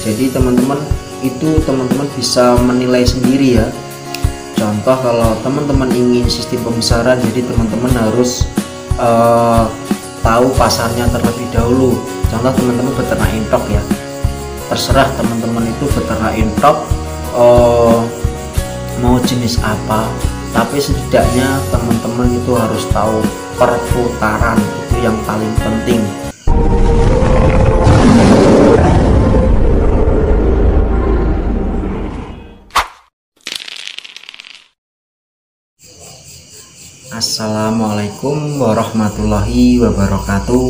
Jadi teman-teman bisa menilai sendiri ya. Contoh kalau teman-teman ingin sistem pembesaran, jadi teman-teman harus tahu pasarnya terlebih dahulu. Contoh teman-teman beternak entok ya, terserah teman-teman itu beternak entok mau jenis apa, tapi setidaknya teman-teman itu harus tahu perputaran, itu yang paling penting. Assalamualaikum warahmatullahi wabarakatuh.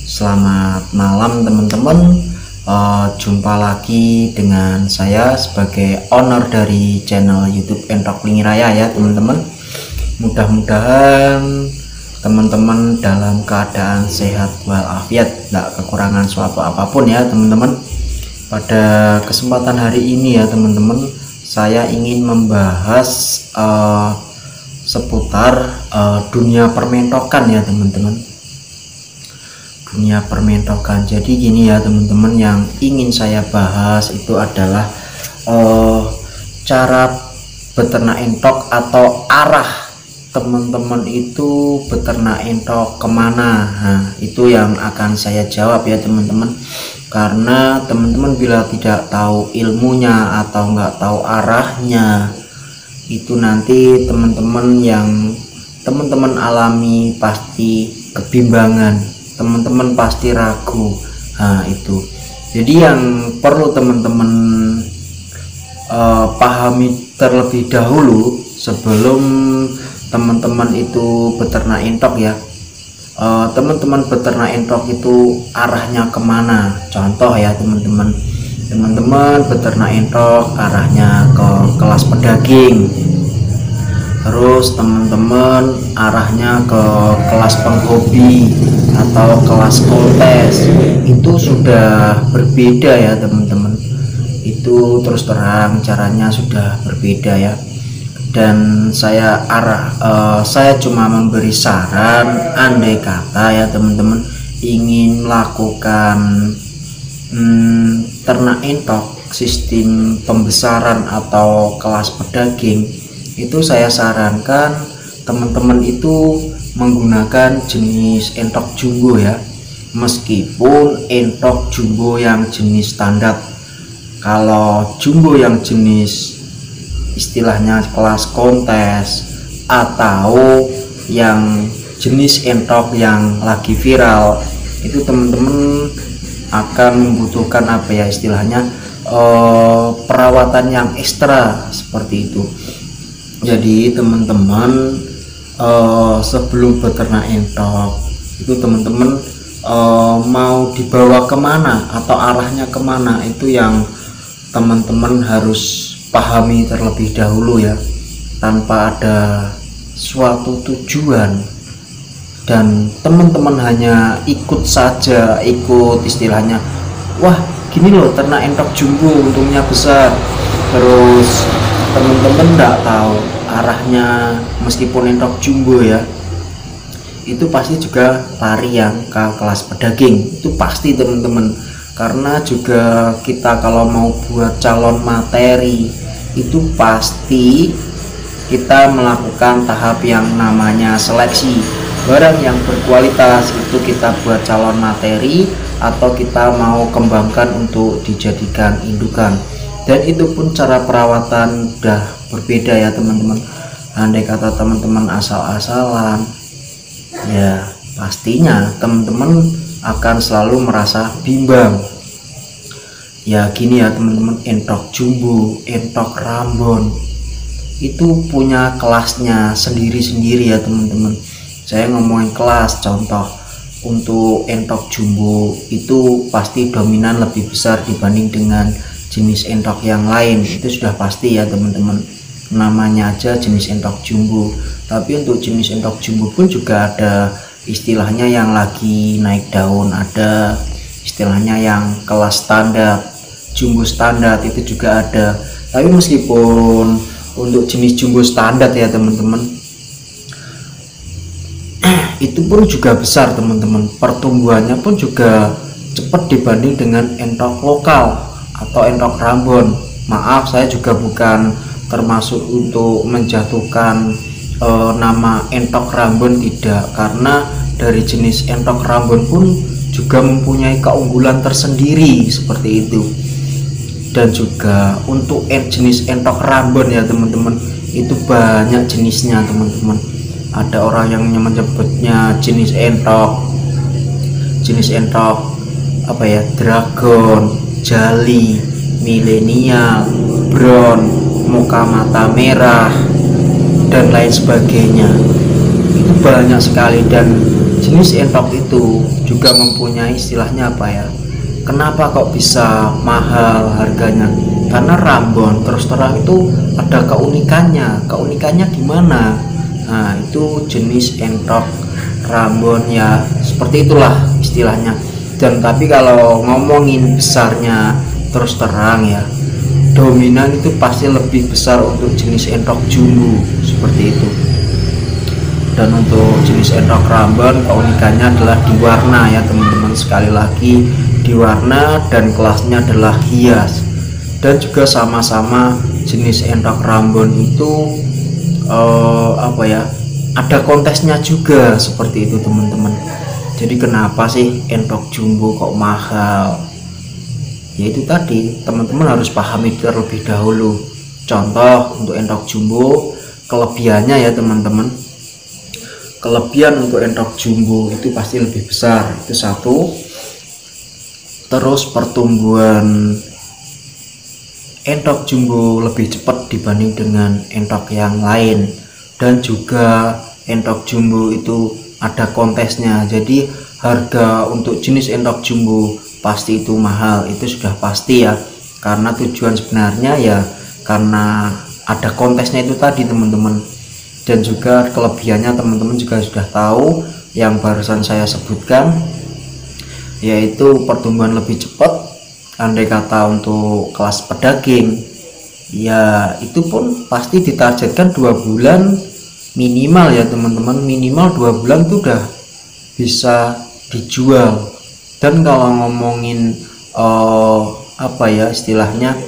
Selamat malam teman-teman. Jumpa lagi dengan saya sebagai owner dari channel YouTube Entok Lingiraya ya teman-teman. Mudah-mudahan teman-teman dalam keadaan sehat walafiat, tidak kekurangan suatu apapun ya teman-teman. Pada kesempatan hari ini ya teman-teman, saya ingin membahas seputar dunia permentokan ya teman-teman. Dunia permentokan. Jadi gini ya teman-teman, yang ingin saya bahas itu adalah cara beternak entok atau arah teman-teman itu beternak entok kemana. Nah, itu yang akan saya jawab ya teman-teman, karena teman-teman bila tidak tahu ilmunya atau nggak tahu arahnya, itu nanti teman-teman alami pasti kebimbangan, teman-teman pasti ragu. Nah itu jadi yang perlu teman-teman pahami terlebih dahulu sebelum teman-teman itu beternak entok ya. Teman-teman beternak entok itu arahnya kemana? Contoh ya teman-teman beternak entok arahnya ke kelas pedaging, terus teman-teman arahnya ke kelas penghobi atau kelas kontes, itu sudah berbeda ya teman-teman. Itu terus terang caranya sudah berbeda ya. Dan saya cuma memberi saran, andai kata ya teman-teman ingin melakukan ternak entok sistem pembesaran atau kelas pedaging, itu saya sarankan teman-teman itu menggunakan jenis entok jumbo ya, meskipun entok jumbo yang jenis standar. Kalau jumbo yang jenis istilahnya kelas kontes atau yang jenis entok yang lagi viral, itu teman-teman akan membutuhkan apa ya istilahnya perawatan yang ekstra seperti itu. Jadi teman-teman sebelum beternak entok itu teman-teman mau dibawa kemana atau arahnya kemana, itu yang teman-teman harus pahami terlebih dahulu ya, tanpa ada suatu tujuan. Dan teman-teman hanya ikut saja, ikut istilahnya, wah gini loh ternak entok jumbo untungnya besar, terus teman-teman tidak tahu arahnya. Meskipun entok jumbo ya, itu pasti juga lari yang ke kelas pedaging, itu pasti teman-teman. Karena juga kita kalau mau buat calon materi itu pasti kita melakukan tahap yang namanya seleksi. Barang yang berkualitas itu kita buat calon materi atau kita mau kembangkan untuk dijadikan indukan. Dan itu pun cara perawatan udah berbeda ya teman-teman. Andai kata teman-teman asal-asalan, ya pastinya teman-teman akan selalu merasa bimbang. Ya gini ya teman-teman, entok jumbo, entok rambon itu punya kelasnya sendiri-sendiri ya teman-teman. Saya ngomongin kelas, contoh untuk entok jumbo itu pasti dominan lebih besar dibanding dengan jenis entok yang lain, itu sudah pasti ya teman-teman. Namanya aja jenis entok jumbo, tapi untuk jenis entok jumbo pun juga ada istilahnya yang lagi naik daun, ada istilahnya yang kelas standar, jumbo standar itu juga ada. Tapi meskipun untuk jenis jumbo standar ya teman-teman, itu pun juga besar teman-teman, pertumbuhannya pun juga cepat dibanding dengan entok lokal atau entok Rambon. Maaf, saya juga bukan termasuk untuk menjatuhkan nama entok Rambon, tidak, karena dari jenis entok Rambon pun juga mempunyai keunggulan tersendiri seperti itu. Dan juga untuk jenis entok Rambon ya teman-teman, itu banyak jenisnya teman-teman. Ada orang yang menyebutnya jenis entok apa ya, dragon, jali, milenial, brown, muka mata merah, dan lain sebagainya. Itu banyak sekali. Dan jenis entok itu juga mempunyai istilahnya apa ya, kenapa kok bisa mahal harganya? Karena Rambon terus terang itu ada keunikannya di mana? Nah, itu jenis entok Rambon ya, seperti itulah istilahnya. Dan tapi kalau ngomongin besarnya, terus terang ya, dominan itu pasti lebih besar untuk jenis entok jumbo seperti itu. Dan untuk jenis entok Rambon keunikannya adalah di warna ya teman-teman, sekali lagi di warna, dan kelasnya adalah hias. Dan juga sama-sama jenis entok Rambon itu apa ya, ada kontesnya juga seperti itu teman-teman. Jadi kenapa sih entok jumbo kok mahal? Yaitu tadi teman-teman harus pahami terlebih dahulu. Contoh untuk entok jumbo, kelebihannya ya teman-teman, kelebihan untuk entok jumbo itu pasti lebih besar, itu satu. Terus pertumbuhan entok jumbo lebih cepat dibanding dengan entok yang lain. Dan juga entok jumbo itu ada kontesnya, jadi harga untuk jenis entok jumbo pasti itu mahal, itu sudah pasti ya, karena tujuan sebenarnya ya karena ada kontesnya itu tadi teman-teman. Dan juga kelebihannya teman-teman juga sudah tahu yang barusan saya sebutkan, yaitu pertumbuhan lebih cepat. Andai kata untuk kelas pedaging ya, itu pun pasti ditargetkan 2 bulan minimal ya teman-teman, minimal 2 bulan tuh udah bisa dijual. Dan kalau ngomongin apa ya istilahnya,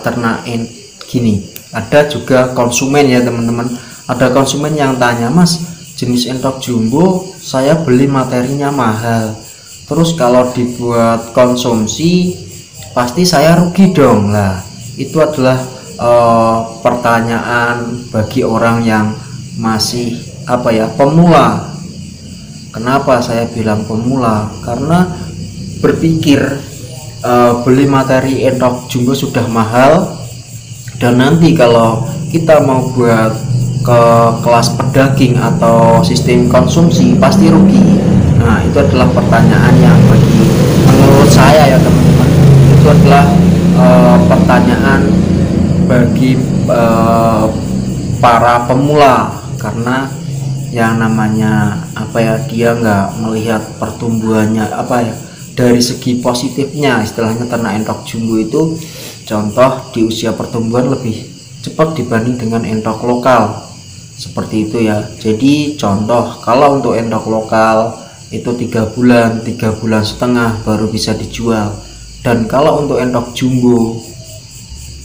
ternak gini, ada juga konsumen ya teman-teman, ada konsumen yang tanya, Mas, jenis entok jumbo saya beli materinya mahal, terus kalau dibuat konsumsi pasti saya rugi dong. Lah itu adalah pertanyaan bagi orang yang masih apa ya, pemula. Kenapa saya bilang pemula? Karena berpikir beli materi entok jumbo sudah mahal, dan nanti kalau kita mau buat ke kelas pedaging atau sistem konsumsi pasti rugi. Nah, itu adalah pertanyaan yang bagi menurut saya ya teman-teman, itu adalah pertanyaan bagi para pemula, karena yang namanya apa ya, dia nggak melihat pertumbuhannya apa ya dari segi positifnya. Istilahnya ternak entok jumbo itu contoh di usia pertumbuhan lebih cepat dibanding dengan entok lokal, seperti itu ya. Jadi contoh kalau untuk entok lokal itu 3 bulan 3,5 bulan baru bisa dijual, dan kalau untuk entok jumbo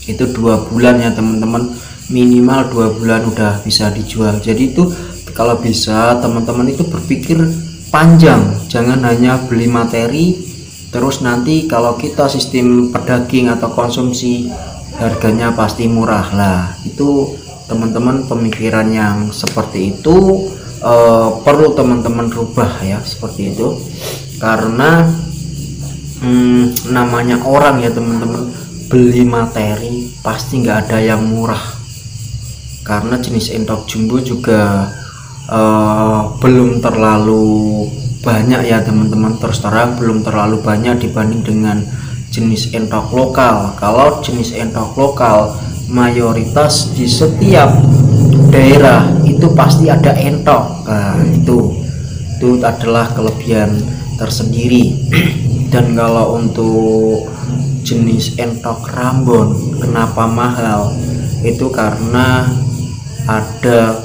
itu 2 bulan ya teman-teman, minimal 2 bulan udah bisa dijual. Jadi itu kalau bisa teman-teman itu berpikir panjang, jangan hanya beli materi terus nanti kalau kita sistem pedaging atau konsumsi harganya pasti murah. Lah itu teman-teman, pemikiran yang seperti itu perlu teman-teman rubah ya, seperti itu. Karena namanya orang ya teman-teman, beli materi pasti nggak ada yang murah, karena jenis entok jumbo juga belum terlalu banyak ya teman-teman, terus terang belum terlalu banyak dibanding dengan jenis entok lokal. Kalau jenis entok lokal mayoritas di setiap daerah itu pasti ada entok. Nah, itu adalah kelebihan tersendiri. Dan kalau untuk jenis entok Rambon kenapa mahal, itu karena ada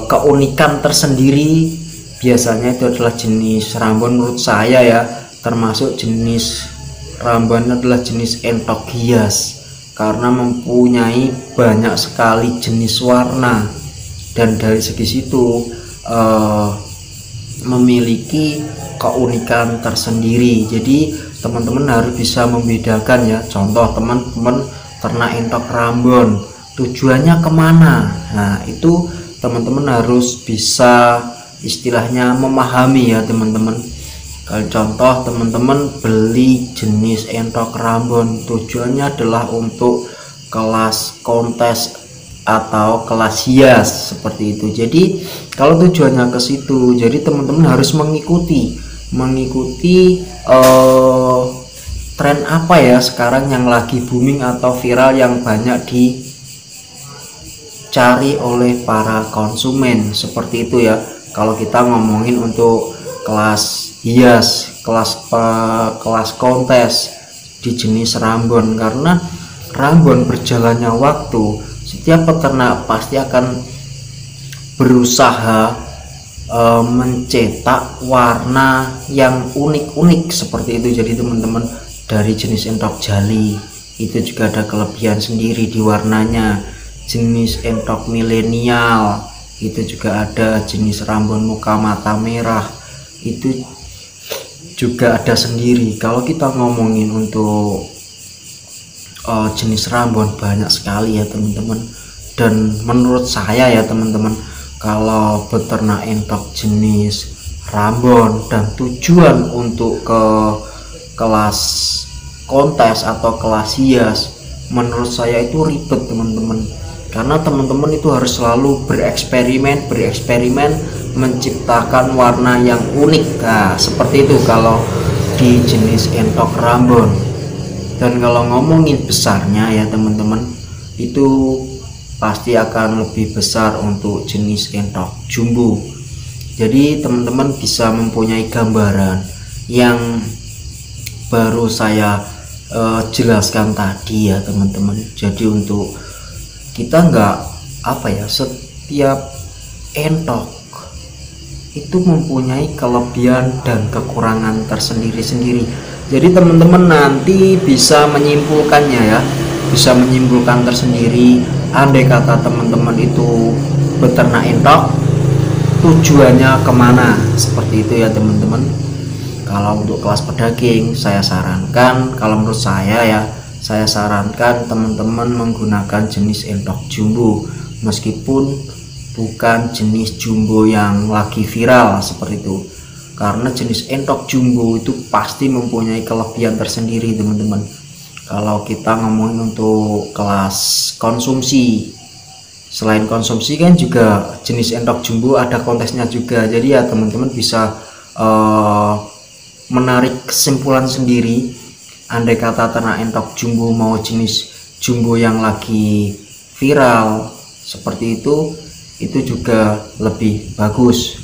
keunikan tersendiri. Biasanya itu adalah jenis Rambon menurut saya ya, termasuk jenis Rambon adalah jenis entok hias karena mempunyai banyak sekali jenis warna, dan dari segi situ memiliki keunikan tersendiri. Jadi teman-teman harus bisa membedakan ya. Contoh, teman-teman ternak entok Rambon, tujuannya kemana? Nah, itu teman-teman harus bisa istilahnya memahami ya teman-teman. Kalau contoh, teman-teman beli jenis entok Rambon, tujuannya adalah untuk kelas kontes atau kelas hias seperti itu. Jadi kalau tujuannya ke situ, jadi teman-teman harus mengikuti tren apa ya sekarang yang lagi booming atau viral yang banyak dicari oleh para konsumen, seperti itu ya. Kalau kita ngomongin untuk kelas hias, kelas kontes di jenis Rambon, karena Rambon berjalannya waktu, setiap peternak pasti akan berusaha mencetak warna yang unik-unik seperti itu. Jadi teman-teman, dari jenis entok jali itu juga ada kelebihan sendiri di warnanya. Jenis entok milenial itu juga ada, jenis Rambon muka mata merah itu juga ada sendiri. Kalau kita ngomongin untuk jenis Rambon banyak sekali ya teman-teman, dan menurut saya ya teman-teman, kalau beternak entok jenis Rambon dan tujuan untuk ke kelas kontes atau kelas hias, menurut saya itu ribet teman-teman, karena teman-teman itu harus selalu bereksperimen menciptakan warna yang unik. Nah, seperti itu kalau di jenis entok Rambon. Dan kalau ngomongin besarnya ya teman-teman, itu pasti akan lebih besar untuk jenis entok jumbo. Jadi teman-teman bisa mempunyai gambaran yang baru saya jelaskan tadi ya teman-teman. Jadi untuk kita nggak setiap entok itu mempunyai kelebihan dan kekurangan tersendiri-sendiri. Jadi teman-teman nanti bisa menyimpulkannya ya, bisa menyimpulkan tersendiri. Andai kata teman-teman itu beternak entok, tujuannya kemana, seperti itu ya teman-teman. Kalau untuk kelas pedaging, saya sarankan, kalau menurut saya sarankan teman-teman menggunakan jenis entok jumbo, meskipun bukan jenis jumbo yang lagi viral seperti itu, karena jenis entok jumbo itu pasti mempunyai kelebihan tersendiri teman-teman. Kalau kita ngomongin untuk kelas konsumsi, selain konsumsi kan juga jenis entok jumbo ada kontesnya juga. Jadi ya teman-teman bisa menarik kesimpulan sendiri. Andai kata ternak entok jumbo mau jenis jumbo yang lagi viral seperti itu juga lebih bagus.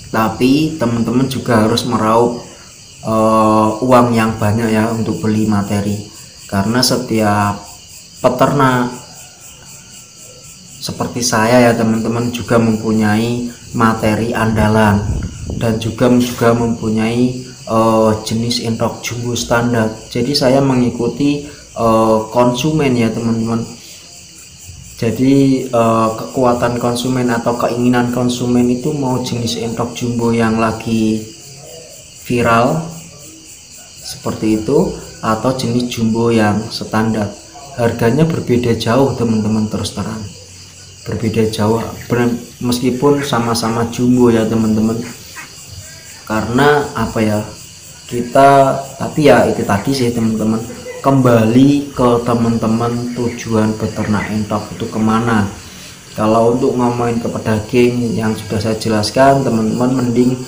Tapi teman-teman juga harus meraup uang yang banyak ya untuk beli materi, karena setiap peternak seperti saya ya teman-teman juga mempunyai materi andalan dan juga mempunyai jenis entok jumbo standar. Jadi saya mengikuti konsumen ya teman-teman. Jadi kekuatan konsumen atau keinginan konsumen itu mau jenis entok jumbo yang lagi viral seperti itu atau jenis jumbo yang standar. Harganya berbeda jauh teman-teman, terus terang berbeda jauh meskipun sama-sama jumbo ya teman-teman. Karena tapi ya itu tadi sih teman-teman, kembali ke teman-teman tujuan beternak entok itu kemana. Kalau untuk ngomongin ke pedaging yang sudah saya jelaskan, teman-teman mending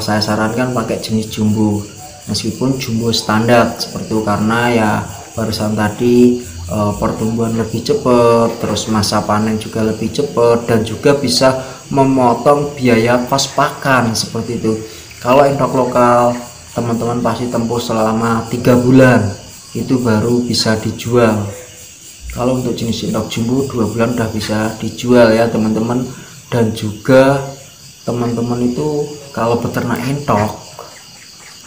saya sarankan pakai jenis jumbo, meskipun jumbo standar seperti itu, karena ya barusan tadi pertumbuhan lebih cepat, terus masa panen juga lebih cepat, dan juga bisa memotong biaya kos pakan seperti itu. Kalau entok lokal teman-teman pasti tempuh selama 3 bulan itu baru bisa dijual. Kalau untuk jenis entok jumbo 2 bulan udah bisa dijual ya teman-teman. Dan juga teman-teman itu kalau beternak entok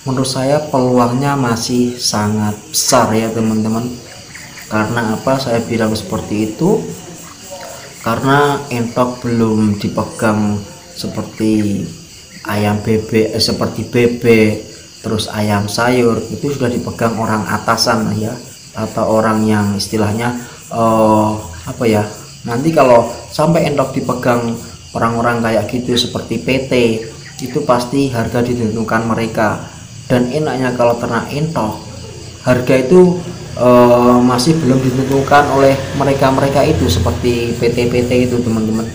menurut saya peluangnya masih sangat besar ya teman-teman. Karena apa saya bilang seperti itu? Karena entok belum dipegang seperti ayam bebek, seperti bebek, terus ayam sayur itu sudah dipegang orang atasan ya, atau orang yang istilahnya apa ya, nanti kalau sampai entok dipegang orang-orang kayak gitu seperti PT, itu pasti harga ditentukan mereka. Dan enaknya kalau ternak entok, harga itu masih belum ditentukan oleh mereka itu seperti PT-PT itu teman-teman.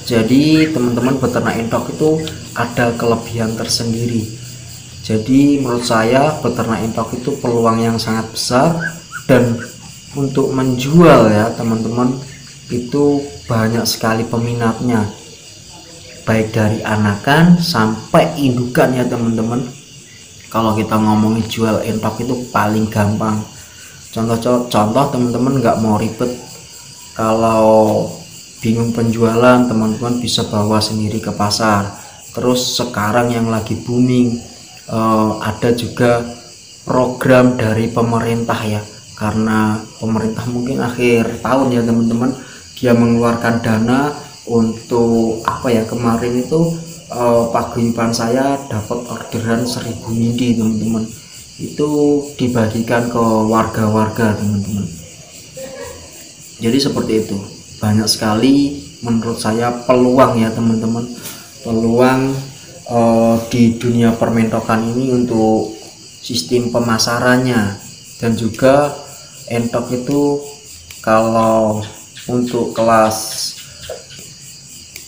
Jadi teman-teman beternak entok itu ada kelebihan tersendiri. Jadi menurut saya beternak entok itu peluang yang sangat besar, dan untuk menjual ya teman-teman itu banyak sekali peminatnya, baik dari anakan sampai indukan ya teman-teman. Kalau kita ngomongin jual entok itu paling gampang. Contoh teman-teman nggak mau ribet, kalau bingung penjualan teman-teman bisa bawa sendiri ke pasar. Terus sekarang yang lagi booming ada juga program dari pemerintah ya, karena pemerintah mungkin akhir tahun ya teman-teman, dia mengeluarkan dana untuk apa ya, kemarin itu paguyuban saya dapat orderan 1000 midi teman-teman, itu dibagikan ke warga-warga teman-teman. Jadi seperti itu, banyak sekali menurut saya peluang ya teman-teman, peluang di dunia permentokan ini untuk sistem pemasarannya. Dan juga entok itu kalau untuk kelas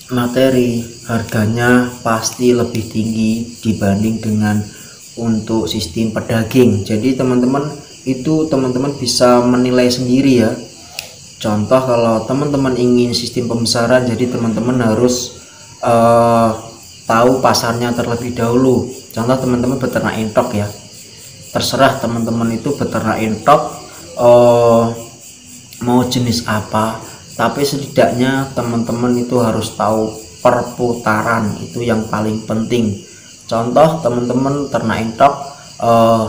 materi harganya pasti lebih tinggi dibanding dengan untuk sistem pedaging. Jadi teman-teman itu teman-teman bisa menilai sendiri ya. Contoh kalau teman-teman ingin sistem pembesaran, jadi teman-teman harus tahu pasarnya terlebih dahulu. Contoh teman-teman beternak entok ya, terserah teman-teman itu beternak entok mau jenis apa, tapi setidaknya teman-teman itu harus tahu perputaran, itu yang paling penting. Contoh teman-teman ternak entok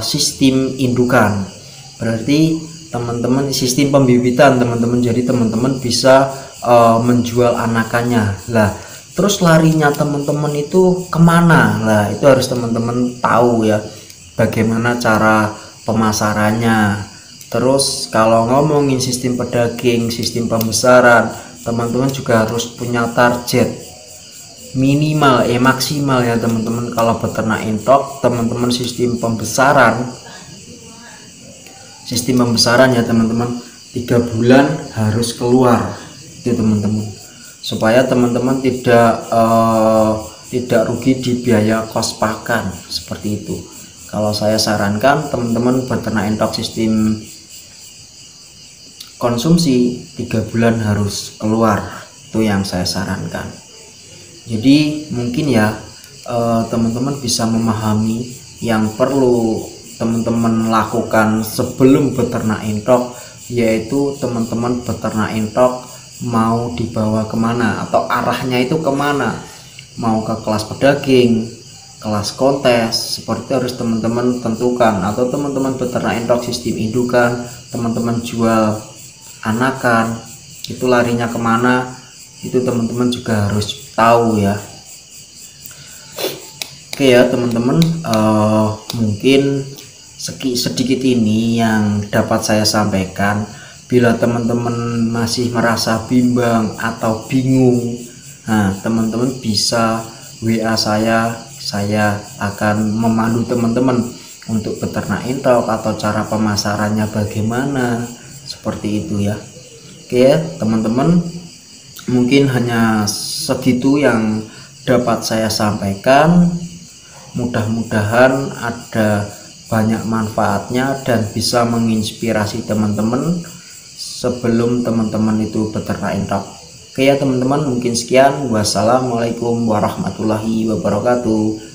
sistem indukan, berarti teman-teman sistem pembibitan teman-teman, jadi teman-teman bisa menjual anakannya lah. Terus larinya teman-teman itu kemana? Lah itu harus teman-teman tahu ya, bagaimana cara pemasarannya. Terus kalau ngomongin sistem pedaging, sistem pembesaran, teman-teman juga harus punya target minimal maksimal ya teman-teman. Kalau beternak entok teman-teman sistem pembesaran ya teman-teman, 3 bulan harus keluar itu teman-teman, supaya teman-teman tidak rugi di biaya kos pakan seperti itu. Kalau saya sarankan teman-teman beternak entok sistem konsumsi 3 bulan harus keluar, itu yang saya sarankan. Jadi mungkin ya teman-teman bisa memahami yang perlu teman-teman lakukan sebelum beternak entok, yaitu teman-teman beternak entok mau dibawa kemana atau arahnya itu kemana, mau ke kelas pedaging, kelas kontes, seperti harus teman-teman tentukan. Atau teman-teman beternak entok sistem indukan, teman-teman jual anakan, itu larinya kemana, itu teman-teman juga harus tahu ya. Oke ya teman-teman, mungkin sedikit ini yang dapat saya sampaikan. Bila teman-teman masih merasa bimbang atau bingung, nah teman-teman bisa WA saya akan memandu teman-teman untuk beternak entok atau cara pemasarannya bagaimana, seperti itu ya. Oke teman-teman, mungkin hanya segitu yang dapat saya sampaikan. Mudah-mudahan ada banyak manfaatnya dan bisa menginspirasi teman-teman sebelum teman-teman itu beternak entok. Oke ya teman-teman, mungkin sekian. Wassalamualaikum warahmatullahi wabarakatuh.